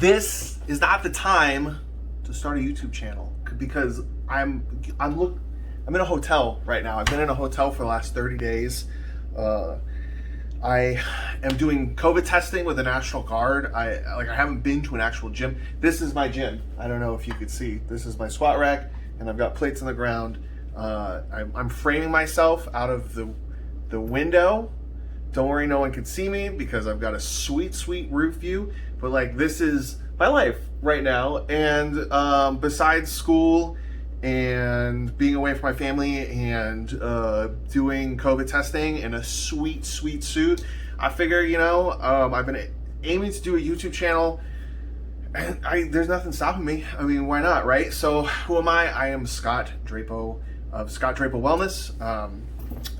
this is not the time to start a YouTube channel because I'm in a hotel right now. I've been in a hotel for the last 30 days. I am doing COVID testing with the National Guard. I haven't been to an actual gym. This is my gym. I don't know if you could see. This is my squat rack, and I've got plates on the ground. I'm framing myself out of the window. Don't worry, no one can see me because I've got a sweet roof view. But like, this is my life right now. And besides school and being away from my family and doing COVID testing in a sweet suit, I figure, I've been aiming to do a YouTube channel, and there's nothing stopping me. I mean, why not, right? So who am I? I am Scott Drapo of Scott Drapo Wellness.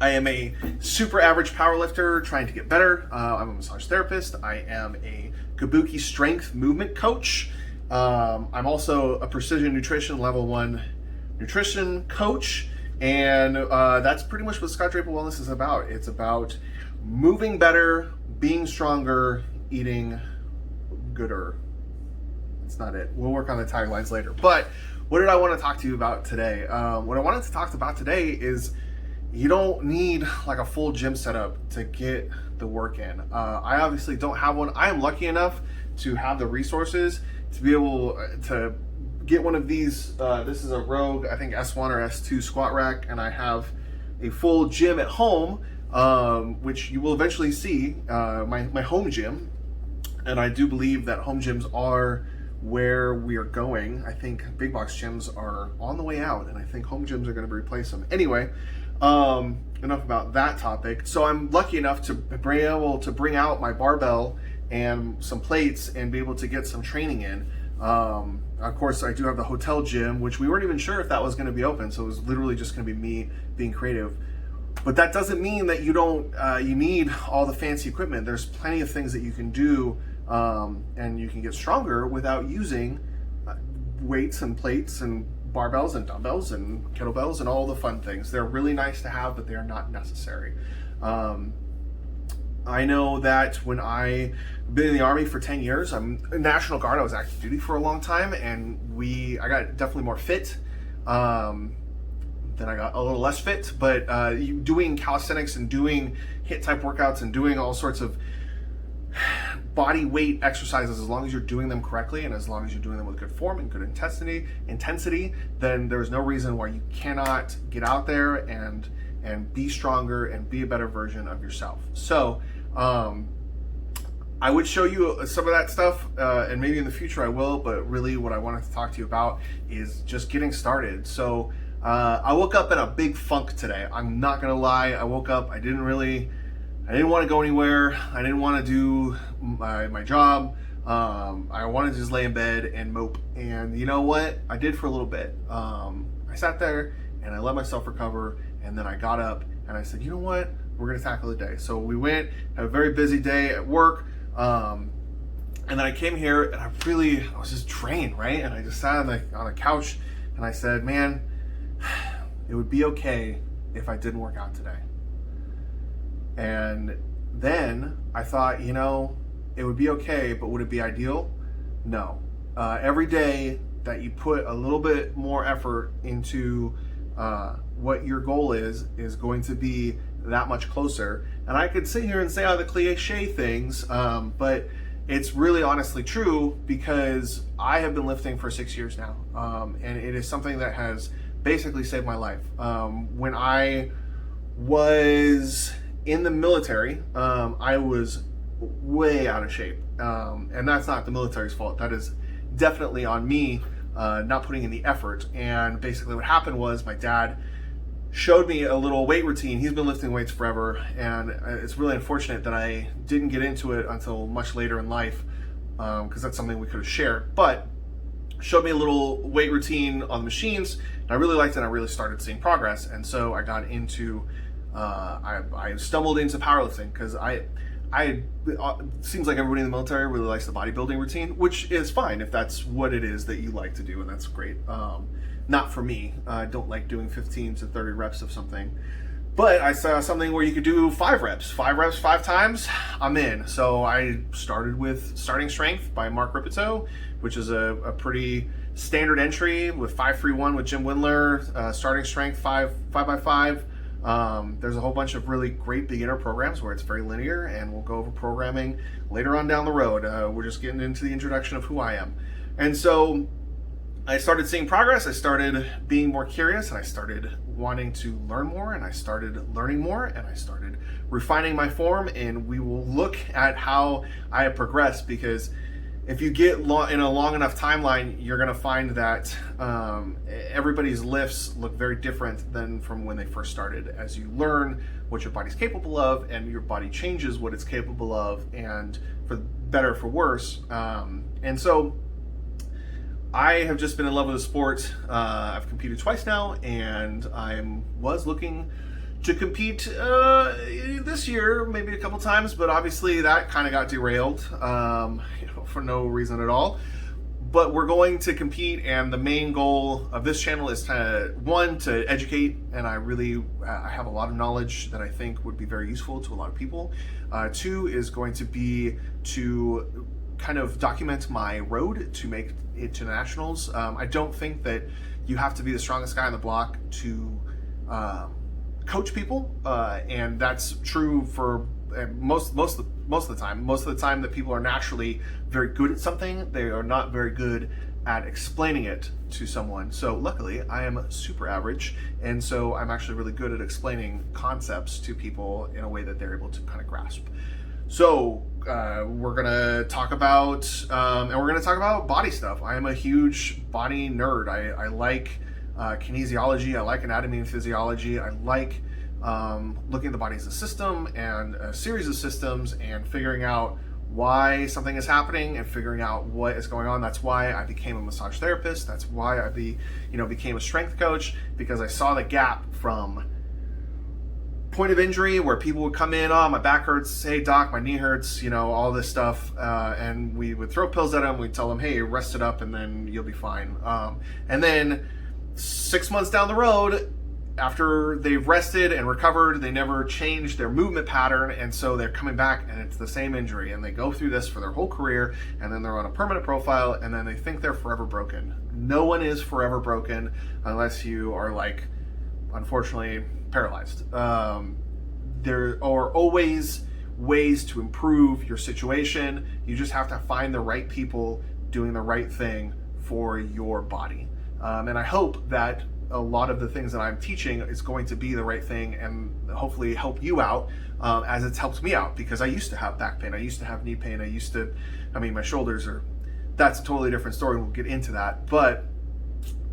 I am a super average powerlifter trying to get better. I'm a massage therapist. I am a Kabuki strength movement coach. I'm also a precision nutrition level 1 nutrition coach. And that's pretty much what Scott Drapo Wellness is about. It's about moving better, being stronger, eating gooder. That's not it. We'll work on the taglines later. But what did I want to talk to you about today? What I wanted to talk about today is you don't need like a full gym setup to get the work in. I obviously don't have one. I am lucky enough to have the resources to be able to get one of these. This is a Rogue, I think S1 or S2 squat rack, and I have a full gym at home, which you will eventually see, my home gym. And I do believe that home gyms are where we are going. I think big box gyms are on the way out, and I think home gyms are going to replace them. Anyway, enough about that topic. So I'm lucky enough to be able to bring out my barbell and some plates and be able to get some training in. Of course, I do have the hotel gym, which we weren't even sure if that was going to be open. So it was literally just going to be me being creative. But that doesn't mean that you don't, you need all the fancy equipment. There's plenty of things that you can do, and you can get stronger without using weights and plates and barbells and dumbbells and kettlebells and all the fun things. They're really nice to have, but they are not necessary. I know that when I've been in the Army for 10 years, I'm in National Guard. I was active duty for a long time, and I got definitely more fit. Then I got a little less fit, but doing calisthenics and doing HIIT type workouts and doing all sorts of body weight exercises, as long as you're doing them correctly and as long as you're doing them with good form and good intensity, then there's no reason why you cannot get out there and be stronger and be a better version of yourself. So I would show you some of that stuff, and maybe in the future I will, but really what I wanted to talk to you about is just getting started. So I woke up in a big funk today. I'm not gonna lie. I woke up, I didn't want to go anywhere. I didn't want to do my job. I wanted to just lay in bed and mope. And you know what? I did for a little bit. I sat there and I let myself recover. And then I got up and I said, you know what? We're going to tackle the day. So we went, had a very busy day at work. And then I came here and I was just drained, right? And I just sat on the couch and I said, man, it would be okay if I didn't work out today. And then I thought, it would be okay, but would it be ideal? No. Every day that you put a little bit more effort into what your goal is going to be that much closer. And I could sit here and say all the cliche things, but it's really honestly true because I have been lifting for 6 years now. And it is something that has basically saved my life. When I was in the military, I was way out of shape. And that's not the military's fault. That is definitely on me, not putting in the effort. And basically what happened was my dad showed me a little weight routine. He's been lifting weights forever. And it's really unfortunate that I didn't get into it until much later in life, because that's something we could have shared. But showed me a little weight routine on the machines. And I really liked it. And I really started seeing progress. And so I got into I stumbled into powerlifting because it seems like everybody in the military really likes the bodybuilding routine, which is fine if that's what it is that you like to do, and that's great. Not for me. I don't like doing 15 to 30 reps of something. But I saw something where you could do 5 reps, 5 times, I'm in. So I started with Starting Strength by Mark Rippetoe, which is a pretty standard entry with 5-3-1 with Jim Windler, Starting Strength 5x5. There's a whole bunch of really great beginner programs where it's very linear, and we'll go over programming later on down the road. We're just getting into the introduction of who I am. And so I started seeing progress, I started being more curious, and I started wanting to learn more, and I started learning more, and I started refining my form, and we will look at how I have progressed, because if you get in a long enough timeline, you're going to find that everybody's lifts look very different than from when they first started. As you learn what your body's capable of, and your body changes what it's capable of, and for better or for worse. And so I have just been in love with the sport. I've competed twice now, and I was looking to compete this year, maybe a couple times, but obviously that kind of got derailed for no reason at all. But we're going to compete, and the main goal of this channel is to educate, and I have a lot of knowledge that I think would be very useful to a lot of people. 2 is going to be to kind of document my road to make it to nationals. I don't think that you have to be the strongest guy on the block to coach people, and that's true for most of the time. Most of the time that people are naturally very good at something, they are not very good at explaining it to someone. So luckily I am super average, and so I'm actually really good at explaining concepts to people in a way that they're able to kind of grasp. So we're gonna talk about body stuff. I am a huge body nerd. I like kinesiology. I like anatomy and physiology. I like looking at the body as a system and a series of systems, and figuring out why something is happening and figuring out what is going on. That's why I became a massage therapist. That's why I became a strength coach, because I saw the gap from point of injury where people would come in, oh, my back hurts, hey doc, my knee hurts, all this stuff, and we would throw pills at them. We'd tell them, hey, rest it up and then you'll be fine. And then 6 months down the road, after they've rested and recovered, they never changed their movement pattern, and so they're coming back and it's the same injury, and they go through this for their whole career, and then they're on a permanent profile, and then they think they're forever broken. No one is forever broken unless you are, unfortunately, paralyzed. There are always ways to improve your situation. You just have to find the right people doing the right thing for your body. And I hope that a lot of the things that I'm teaching is going to be the right thing, and hopefully help you out as it's helped me out, because I used to have back pain, I used to have knee pain, my shoulders that's a totally different story, we'll get into that. But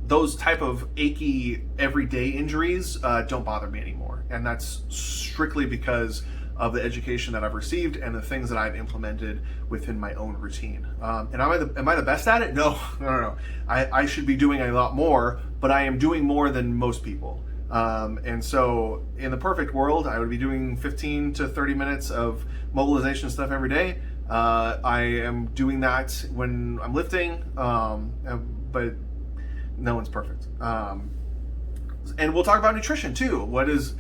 those type of achy everyday injuries don't bother me anymore, and that's strictly because of the education that I've received and the things that I've implemented within my own routine. And am I the best at it? No. I should be doing a lot more, but I am doing more than most people. And so in the perfect world, I would be doing 15 to 30 minutes of mobilization stuff every day. I am doing that when I'm lifting, but no one's perfect. And we'll talk about nutrition too. What is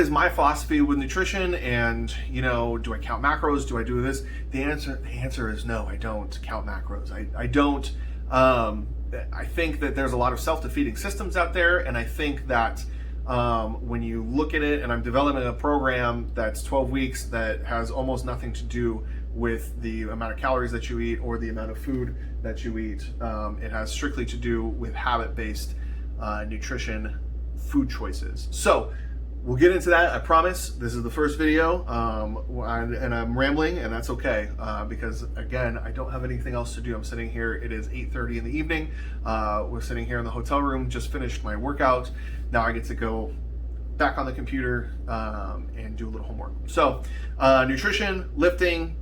my philosophy with nutrition? And do I count macros? Do I do this? The answer is no. I don't count macros. I don't. I think that there's a lot of self-defeating systems out there, and I think that when you look at it, and I'm developing a program that's 12 weeks that has almost nothing to do with the amount of calories that you eat or the amount of food that you eat. It has strictly to do with habit-based nutrition food choices. So we'll get into that, I promise. This is the first video, and I'm rambling, and that's okay, because again, I don't have anything else to do. I'm sitting here, it is 8:30 in the evening. We're sitting here in the hotel room, just finished my workout. Now I get to go back on the computer and do a little homework. So nutrition, lifting,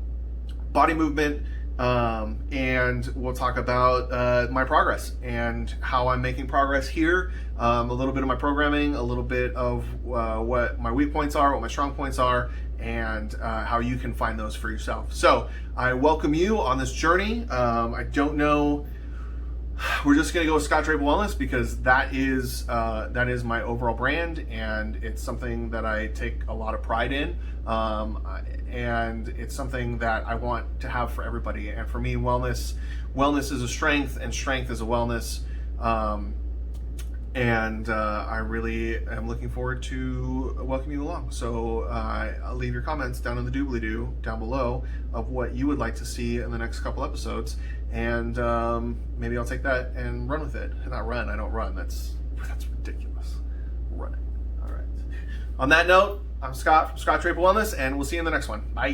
body movement, and we'll talk about my progress and how I'm making progress here, a little bit of my programming, a little bit of what my weak points are, what my strong points are, and how you can find those for yourself. So I welcome you on this journey. I don't know we're just gonna go with Scott Draper Wellness because that is my overall brand, and it's something that I take a lot of pride in, and it's something that I want to have for everybody. And for me, wellness is a strength, and strength is a wellness. And I really am looking forward to welcoming you along. So I'll leave your comments down in the doobly-doo down below of what you would like to see in the next couple episodes, and maybe I'll take that and run with it. Not run, I don't run. That's ridiculous. Run it. All right. On that note, I'm Scott from Scott Draper Wellness, and we'll see you in the next one. Bye.